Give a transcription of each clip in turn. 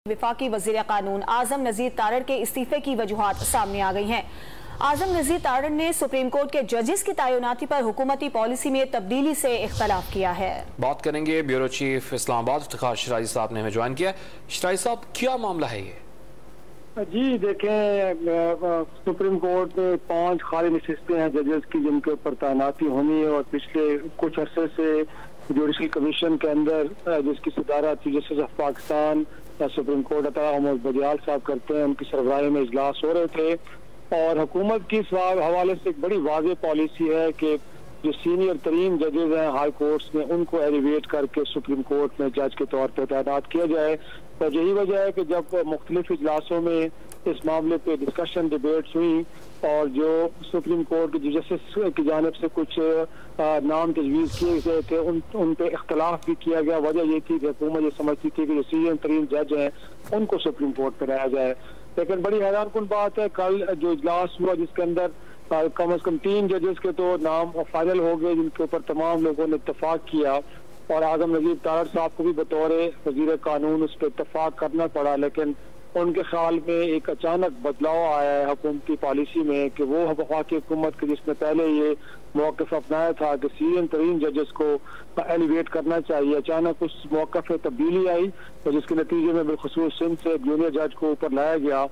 वफाकी वज़ीर कानून आज़म नज़ीर तारड़ के इस्तीफे की वजूहात सामने आ गई हैं। आज़म नज़ीर तारड़ ने सुप्रीम कोर्ट के जजेस की तैनाती पर हुकूमती पॉलिसी में तब्दीली से इख्तलाफ किया है। बात करेंगे ब्यूरो चीफ इस्लामाबाद इफ्तिखार शिराजी साहब ने हमें ज्वाइन किया। शिराजी साहब, क्या मामला है ये? जी देखें, सुप्रीम कोर्ट में 5 खाली नशिस्तें हैं जजेस की जिनके ऊपर तैनाती होनी है और पिछले कुछ अरसे से जुडिशल कमीशन के अंदर जिसकी सदारत chief justice of Pakistan supreme court अता मोहम्मद बदियाल साहब करते हैं, उनकी सरबराही में इजलास हो रहे थे और हुकूमत की इस हवाले से एक बड़ी वाज़ेह पॉलिसी है कि जो सीनियर तरीन जजेस हैं हाई कोर्ट्स में उनको एलिवेट करके सुप्रीम कोर्ट में जज के तौर पर तैनात किया जाए। और यही वजह है कि जब मुख्तलिफ इजलासों में इस मामले पे डिस्कशन डिबेट्स हुई और जो सुप्रीम कोर्ट के जस्टिस की जानिब से कुछ नाम तजवीज़ किए गए थे उन पे इख्तलाफ भी किया गया। वजह ये थी कि हुकूमत ये समझती थी कि जो सीनियर तरीन जज हैं उनको सुप्रीम कोर्ट पर लाया जाए। लेकिन बड़ी हैरान कुन बात है, कल जो इजलास हुआ जिसके अंदर कम अज कम 3 जजेस के तो नाम फाइनल हो गए जिनके ऊपर तमाम लोगों ने इत्तफाक किया और आज़म नज़ीर तारड़ साहब को भी बतौर वज़ीर कानून उस पर इत्तफाक करना पड़ा। लेकिन उनके ख्याल में एक अचानक बदलाव आया है हुकूमती पॉलिसी में कि वो वफाकी हुकूमत के जिसने पहले ये मौक़िफ़ अपनाया था कि सीनियर तरीन जजेस को एलिवेट करना चाहिए, अचानक उस मौक़िफ़ में तब्दीली आई और जिसके नतीजे में बिलखुसूस सिंध से एक जूनियर जज को ऊपर लाया गया।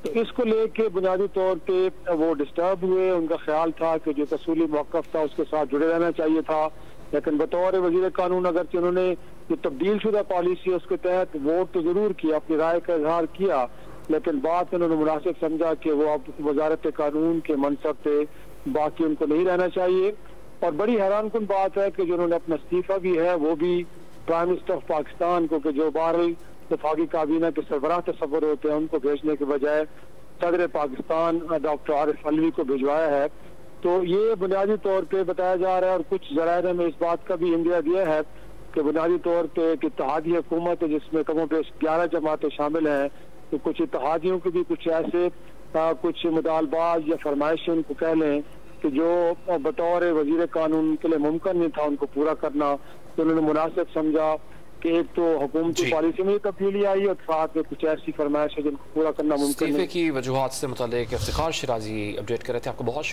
तो इसको लेके बुनियादी तौर पे वो डिस्टर्ब हुए। उनका ख्याल था कि जो तसूली मौक़िफ़ था उसके साथ जुड़े रहना चाहिए था, लेकिन बतौर वज़ीर कानून अगरचे उन्होंने जो तब्दील शुदा पॉलिसी है उसके तहत वोट तो जरूर किया, अपनी राय का इजहार किया, लेकिन बाद में उन्होंने मुनासिब समझा कि वो अब वजारत कानून के मनसब पे बाकी उनको नहीं रहना चाहिए। और बड़ी हैरान कुन बात है कि जो उन्होंने अपना इस्तीफा भी है वो भी प्राइम मिनिस्टर ऑफ पाकिस्तान को, कि जो बहरहाल वफाकी काबीना के सरबराह तस्वर होते हैं उनको भेजने के बजाय सदर पाकिस्तान डॉक्टर आरिफ अलवी को भिजवाया है। तो ये बुनियादी तौर पे बताया जा रहा है और कुछ जराये में इस बात का भी इंदिया दिया है कि बुनियादी तौर पे एक इत्तेहादी हुकूमत है जिसमें कमों बेश 11 जमातें शामिल हैं। तो कुछ इत्तेहादियों के भी कुछ ऐसे कुछ मुतालबात या फरमाइशें उनको कह लें कि जो बतौर वज़ीर कानून के लिए मुमकिन नहीं था उनको पूरा करना, तो उन्होंने मुनासिब समझा कि एक तो हुकूमती पॉलिसी में तब्दीली आई और साथ में कुछ ऐसी फरमाइश है जिनको पूरा करना मुमकिन नहीं। इस्तीफे की वजूहात से मुताल्लिक इफ्तिखार शिराजी अपडेट कर रहे थे। आपको बहुत शुक्रिया।